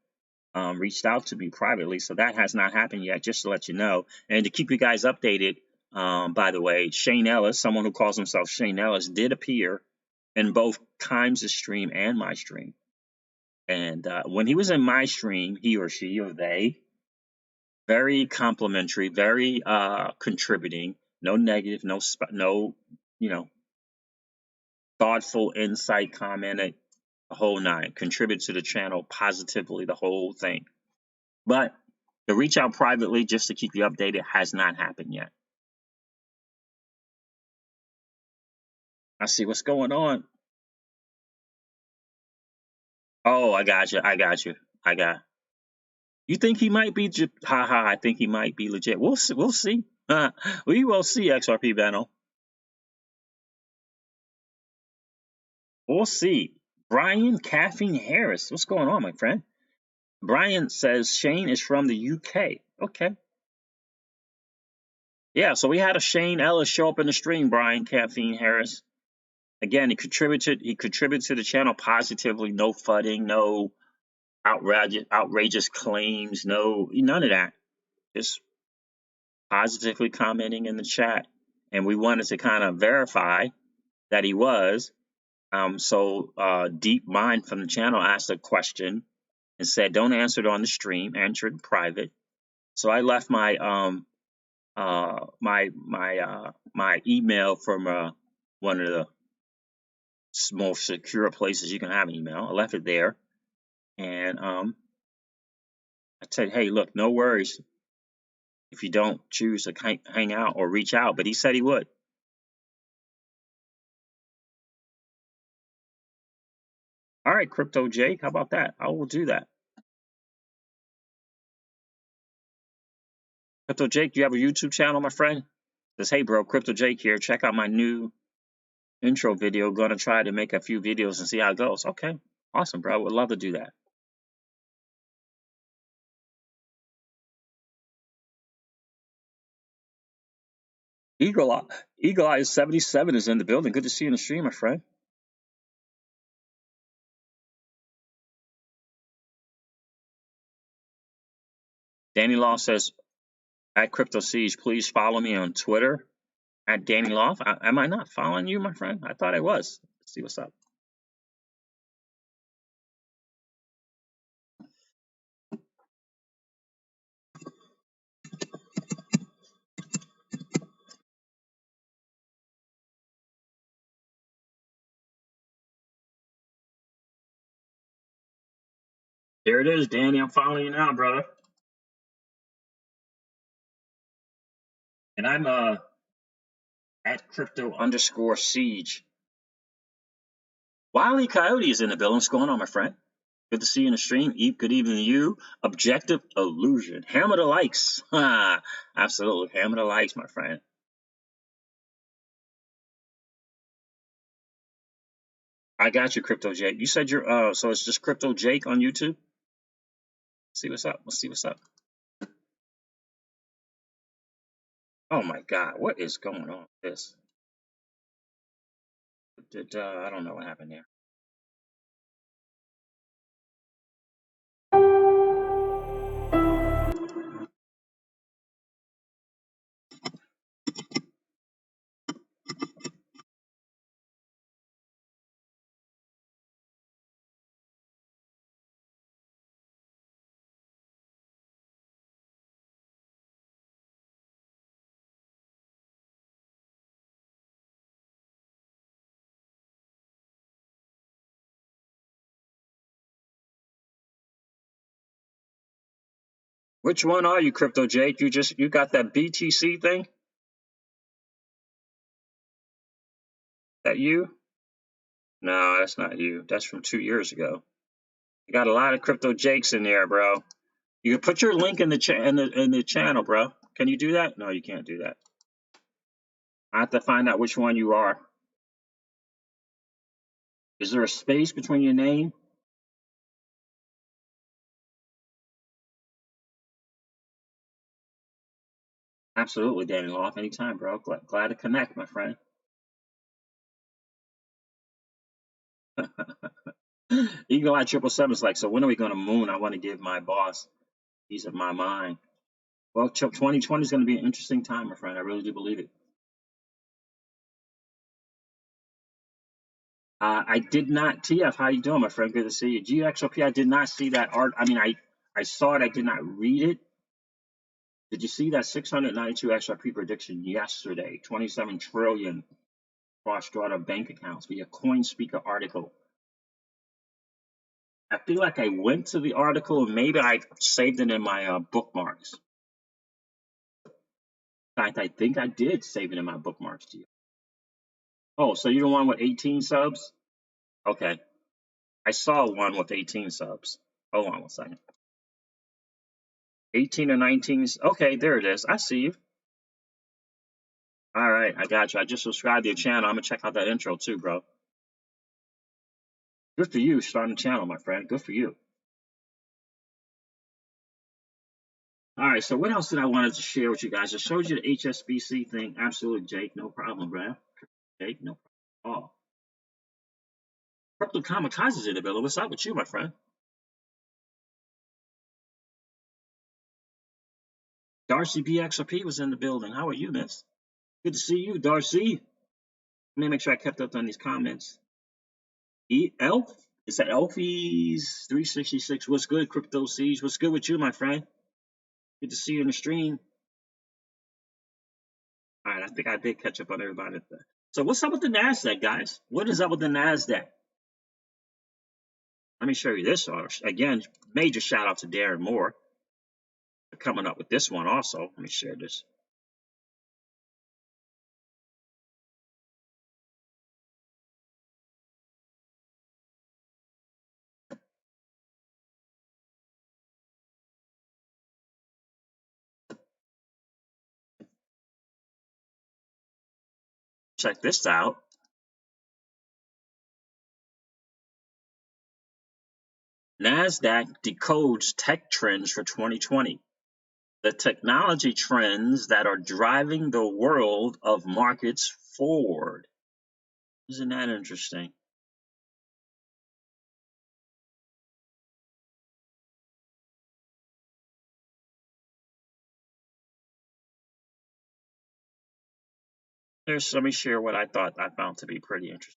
reached out to me privately, so that has not happened yet, just to let you know. And to keep you guys updated, by the way, Shane Ellis, someone who calls himself Shane Ellis, did appear in both Kimes' stream and my stream. And when he was in my stream, he or she or they, very complimentary, very contributing, no negative, no, thoughtful insight, commented, the whole nine, contributed to the channel positively, the whole thing. But the reach out privately, just to keep you updated, has not happened yet. I see what's going on. Oh, I got you. You think he might be? I think he might be legit. We'll see. We will see, XRP Benno. We'll see. Brian Caffeine Harris. What's going on, my friend? Brian says Shane is from the UK. Okay. Yeah, so we had a Shane Ellis show up in the stream, Brian Caffeine Harris. Again, he contributed to the channel positively, no fudding, no outrageous claims, none of that. Just positively commenting in the chat. And we wanted to kind of verify that he was. So Deep Mind from the channel asked a question and said, don't answer it on the stream, answer it in private. So I left my my email from one of the most secure places you can have an email. I left it there, and I said, hey, look, no worries if you don't choose to hang out or reach out, but he said he would. All right, Crypto Jake, how about that? I will do that. Crypto Jake, you have a YouTube channel, my friend? Says, hey, bro, Crypto Jake here. Check out my new intro video. Gonna try to make a few videos and see how it goes. Okay, awesome, bro. Would love to do that. Eagle Eye 77 is in the building. Good to see you in the stream, my friend. Danny Law says, at Crypto Siege, please follow me on Twitter at Danny Law. Am I not following you, my friend? I thought I was. Let's see what's up. Here it is, Danny. I'm following you now, brother. And I'm at Crypto_Siege. Wily Coyote is in the building. What's going on, my friend? Good to see you in the stream. Good evening to you. Objective Illusion. Hammer the likes. Absolutely. Hammer the likes, my friend. I got you, Crypto Jake. You said you're so it's just Crypto Jake on YouTube? Let's see what's up. Let's see what's up. Oh my God, what is going on with this? I don't know what happened there. Which one are you, Crypto Jake? You got that BTC thing? That you? No, that's not you. That's from 2 years ago. You got a lot of Crypto Jakes in there, bro. You can put your link in the channel, bro. Can you do that? No, you can't do that. I have to find out which one you are. Is there a space between your name? Absolutely, Danny Loft. Anytime, bro. Glad to connect, my friend. Eagle Eye 777 is like, so when are we going to moon? I want to give my boss piece of my mind. Well, 2020 is going to be an interesting time, my friend. I really do believe it. I did not, TF, how you doing, my friend? Good to see you. GXOP, I did not see that art. I mean, I saw it. I did not read it. Did you see that 692 XRP prediction yesterday? 27 trillion cross-border bank accounts via CoinSpeaker article. I feel like I went to the article and maybe I saved it in my bookmarks. In fact, I think I did save it in my bookmarks to you. Oh, so you're the one with 18 subs? Okay. I saw one with 18 subs. Hold on 1 second. 18 or 19. Okay, there it is. I see you. All right, I got you. I just subscribed to your channel. I'm going to check out that intro too, bro. Good for you starting the channel, my friend. Good for you. All right, so what else did I wanted to share with you guys? I showed you the HSBC thing. Absolutely, Jake. No problem, bro. Jake, no problem at all. Crypto Kamikaze's in the building. What's up with you, my friend? Darcy BXRP was in the building. How are you, miss? Good to see you, Darcy. Let me make sure I kept up on these comments. Elf? Is that Elfie's 366? What's good, Crypto Siege? What's good with you, my friend? Good to see you in the stream. All right, I think I did catch up on everybody. So what's up with the NASDAQ, guys? What is up with the NASDAQ? Let me show you this. Again, major shout out to Darren Moore for coming up with this one also. Let me share this. Check this out. NASDAQ decodes tech trends for 2020. The technology trends that are driving the world of markets forward. Isn't that interesting? Let me share what I found to be pretty interesting.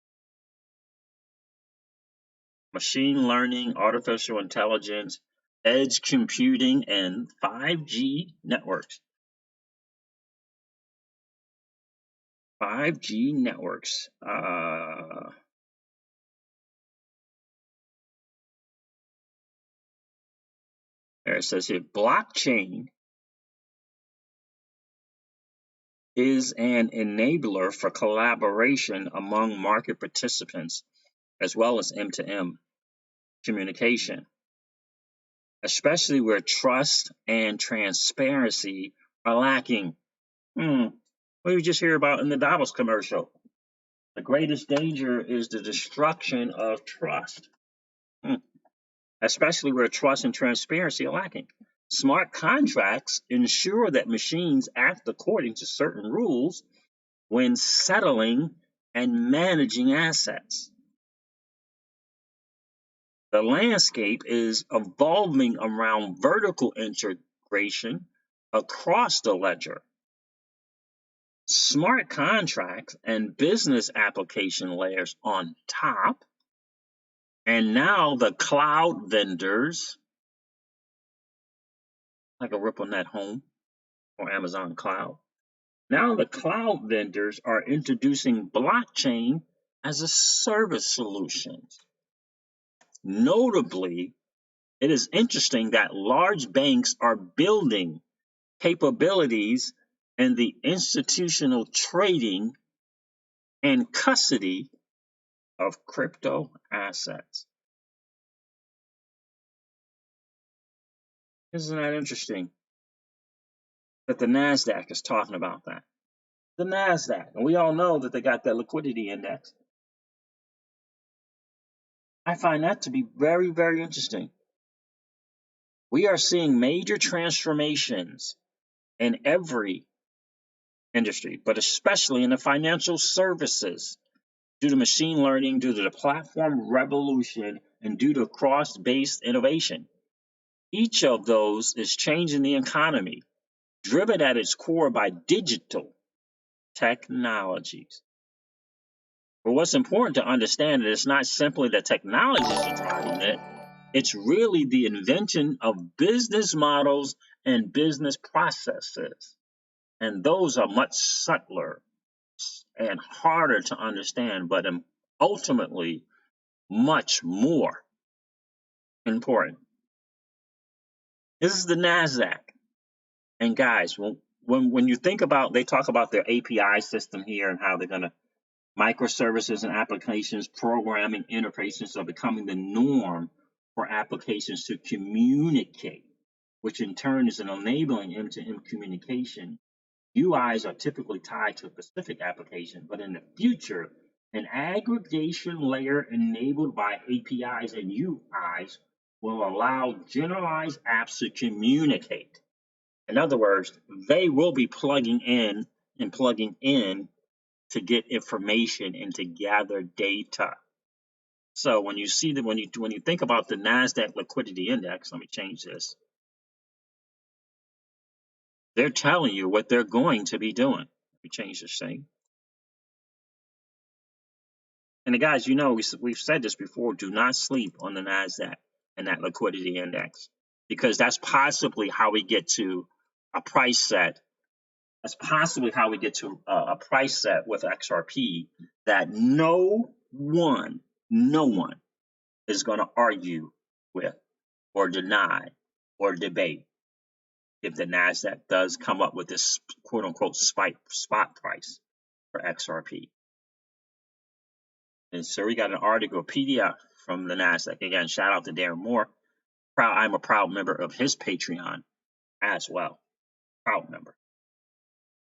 Machine learning, artificial intelligence, edge computing, and 5G networks. 5G networks. There it says here, blockchain is an enabler for collaboration among market participants, as well as M2M communication, especially where trust and transparency are lacking. What did we just hear about in the Davos commercial? The greatest danger is the destruction of trust, especially where trust and transparency are lacking. Smart contracts ensure that machines act according to certain rules when settling and managing assets. The landscape is evolving around vertical integration across the ledger. Smart contracts and business application layers on top, and now the cloud vendors like a RippleNet Home or Amazon Cloud. Now the cloud vendors are introducing blockchain as a service solutions. Notably, it is interesting that large banks are building capabilities in the institutional trading and custody of crypto assets. Isn't that interesting that the NASDAQ is talking about that? The NASDAQ, and we all know that they got that liquidity index. I find that to be very, very interesting. We are seeing major transformations in every industry, but especially in the financial services, due to machine learning, due to the platform revolution, and due to cross-based innovation. Each of those is changing the economy, driven at its core by digital technologies. But what's important to understand is it's not simply the technologies that are driving it, it's really the invention of business models and business processes. And those are much subtler and harder to understand, but ultimately much more important. This is the NASDAQ. And guys, when you think about, they talk about their API system here and how they're going to, microservices and applications, programming interfaces are becoming the norm for applications to communicate, which in turn is an enabling M2M communication. UIs are typically tied to a specific application, but in the future, an aggregation layer enabled by APIs and UIs will allow generalized apps to communicate. In other words, they will be plugging in to get information and to gather data. So when you see that, when you think about the NASDAQ liquidity index, let me change this. They're telling you what they're going to be doing. Let me change this thing. And guys, you know, we've said this before, do not sleep on the NASDAQ and that liquidity index, because that's possibly how we get to a price set. That's possibly how we get to a price set with XRP that no one is going to argue with or deny or debate if the NASDAQ does come up with this quote unquote spot price for XRP. And so we got an article, PDF from the NASDAQ. Again, shout out to Darren Moore. I'm a proud member of his Patreon as well. Proud member.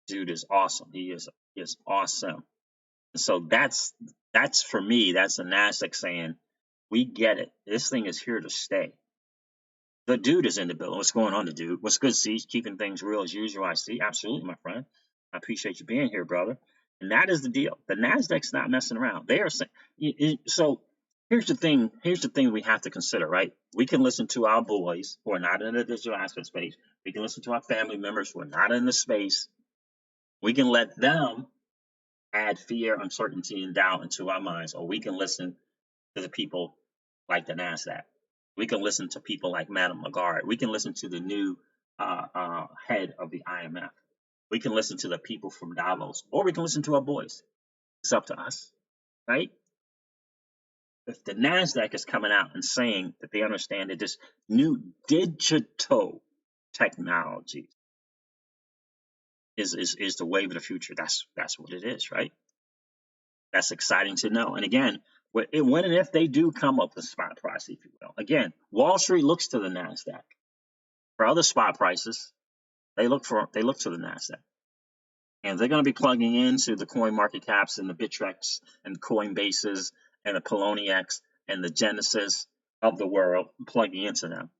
Dude is awesome. He is awesome. And so that's for me, that's the NASDAQ saying We get it. This thing is here to stay. The dude is in the building. What's going on, the dude? What's good, Siege? Keeping things real as usual, I see. Absolutely, my friend. I appreciate you being here, brother. And that is the deal. The NASDAQ's not messing around. They are saying, so here's the thing we have to consider, right? We can listen to our boys who are not in the digital asset space. We can listen to our family members who are not in the space. We can let them add fear, uncertainty, and doubt into our minds, or we can listen to the people like the NASDAQ. We can listen to people like Madame Lagarde. We can listen to the new head of the IMF. We can listen to the people from Davos, or we can listen to our boys. It's up to us, right? If the NASDAQ is coming out and saying that they understand that this new digital technology is the wave of the future, that's what it is, right? That's exciting to know. And again, when and if they do come up with spot price, if you will, again, Wall Street looks to the NASDAQ for other spot prices. They look to the NASDAQ, and they're going to be plugging into the coin market caps and the Bitrex and the Coinbases and the Poloniex and the Genesis of the world, plugging into them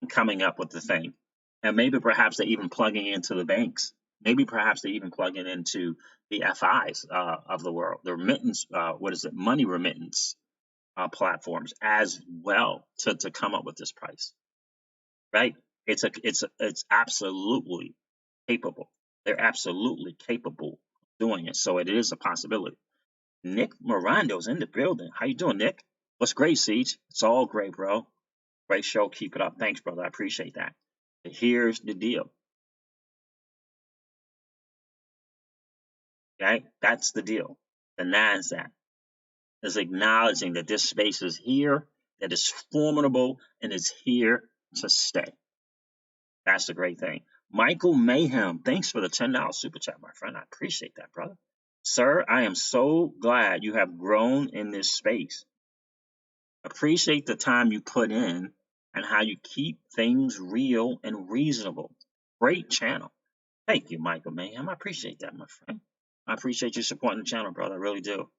and coming up with the thing. And maybe perhaps they're even plugging into the banks. Maybe perhaps they're even plugging into the FIs of the world, the remittance, money remittance platforms as well to come up with this price, right? It's absolutely capable. They're absolutely capable of doing it. So it is a possibility. Nick Mirando's in the building. How you doing, Nick? What's great, Siege? It's all great, bro. Great show. Keep it up. Thanks, brother. I appreciate that. But here's the deal. Okay? That's the deal. The NASDAQ is acknowledging that this space is here, that it's formidable, and it's here to stay. That's the great thing. Michael Mayhem, thanks for the $10 super chat, my friend. I appreciate that, brother. Sir, I am so glad you have grown in this space. Appreciate the time you put in and how you keep things real and reasonable. Great channel. Thank you, Michael Mayhem. I appreciate that, my friend. I appreciate you supporting the channel, brother. I really do.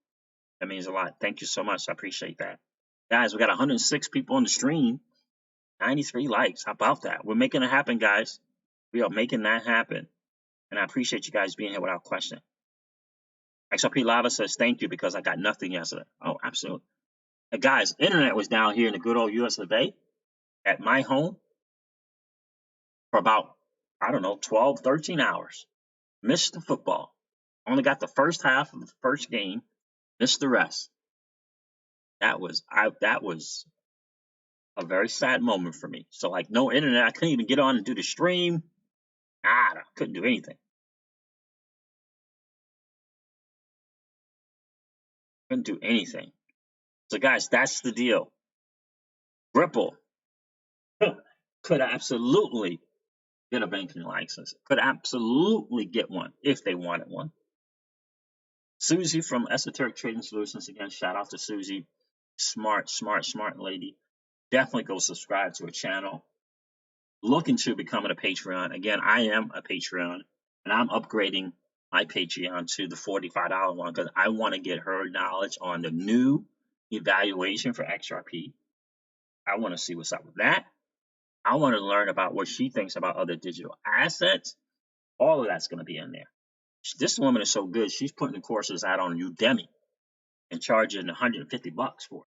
That means a lot. Thank you so much. I appreciate that. Guys, we got 106 people on the stream. 93 likes. How about that? We're making it happen, guys. We are making that happen. And I appreciate you guys being here without question. XRP Lava says, thank you because I got nothing yesterday. Oh, absolutely. And guys, internet was down here in the good old US of A at my home for about, 12, 13 hours. Missed the football. Only got the first half of the first game. Missed the rest. That was a very sad moment for me. So like no internet, I couldn't even get on and do the stream. I couldn't do anything. Couldn't do anything. So guys, that's the deal. Ripple could absolutely get a banking license. Could absolutely get one if they wanted one. Susie from Esoteric Trading Solutions, again, shout out to Susie. Smart lady. Definitely go subscribe to her channel. Looking to becoming a Patreon. Again, I am a Patreon, and I'm upgrading my Patreon to the $45 one because I want to get her knowledge on the new evaluation for XRP. I want to see what's up with that. I want to learn about what she thinks about other digital assets. All of that's going to be in there. This woman is so good. She's putting the courses out on Udemy and charging $150 for it.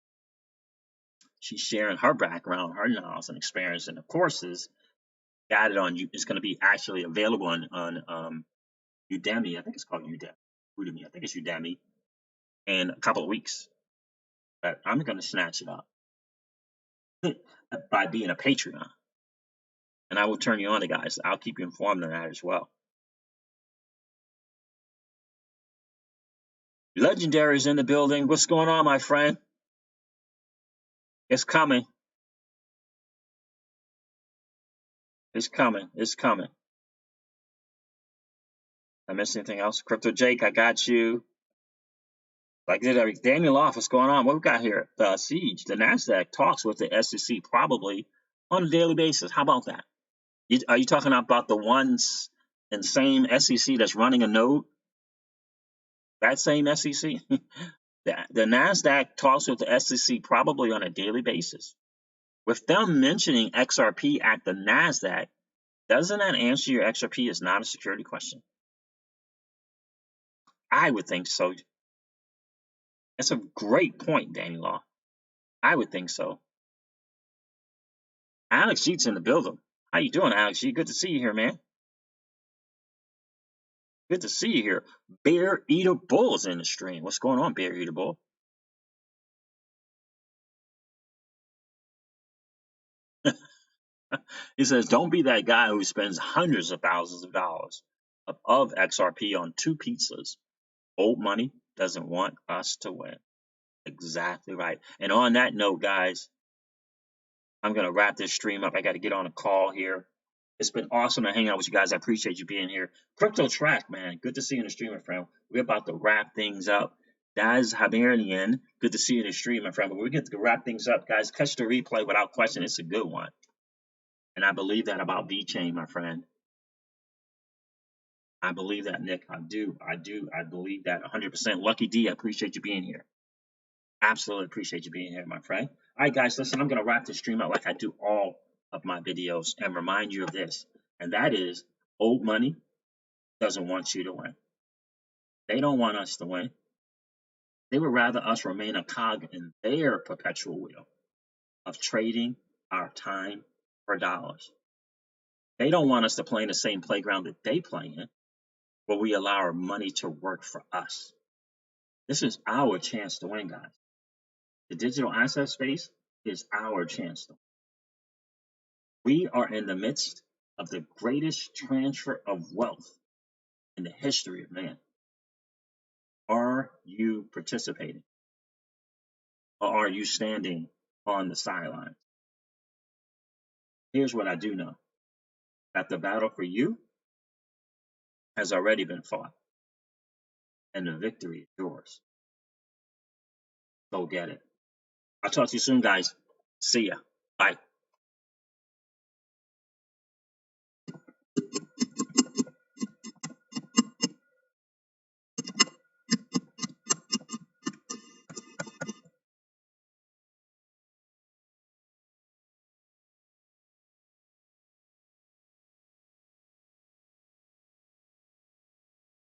She's sharing her background, her knowledge and experience in the courses. Got it on. It's going to be actually available on Udemy. I think it's called Udemy. I think it's Udemy. In a couple of weeks. But I'm going to snatch it up by being a Patreon. And I will turn you on to guys. I'll keep you informed on that as well. Legendary is in the building. What's going on, my friend? It's coming. It's coming. It's coming. I missed anything else? Crypto Jake, I got you. Like Daniel Off, what's going on? What we got here? Siege, the NASDAQ talks with the SEC probably on a daily basis. How about that? Are you talking about the ones and same SEC that's running a node? That same SEC? The NASDAQ talks with the SEC probably on a daily basis. With them mentioning XRP at the NASDAQ, doesn't that answer your XRP is not a security question? I would think so. That's a great point, Danny Law. I would think so. Alex G's in the building. How you doing, Alex G? Good to see you here, man. Good to see you here. Bear Eater Bull's in the stream. What's going on, Bear Eater Bull? He says, don't be that guy who spends hundreds of thousands of dollars of XRP on 2 pizzas. Old money doesn't want us to win. Exactly right. And on that note, guys, I'm going to wrap this stream up. I got to get on a call here. It's been awesome to hang out with you guys. I appreciate you being here. Crypto Track, man. Good to see you in the stream, my friend. We're about to wrap things up. Guys, Hsbc, good to see you in the stream, my friend. But we get to wrap things up, guys. Catch the replay without question. It's a good one. And I believe that about VeChain, my friend. I believe that, Nick. I do. I believe that 100%. Lucky D, I appreciate you being here. Absolutely appreciate you being here, my friend. All right, guys, listen, I'm going to wrap this stream out like I do all of my videos and remind you of this. And that is, old money doesn't want you to win. They don't want us to win. They would rather us remain a cog in their perpetual wheel of trading our time for dollars. They don't want us to play in the same playground that they play in, where we allow our money to work for us. This is our chance to win, guys. The digital asset space is our chance to win. We are in the midst of the greatest transfer of wealth in the history of man. Are you participating? Or are you standing on the sidelines? Here's what I do know. That the battle for you has already been fought. And the victory is yours. Go get it. I'll talk to you soon, guys. See ya. Bye.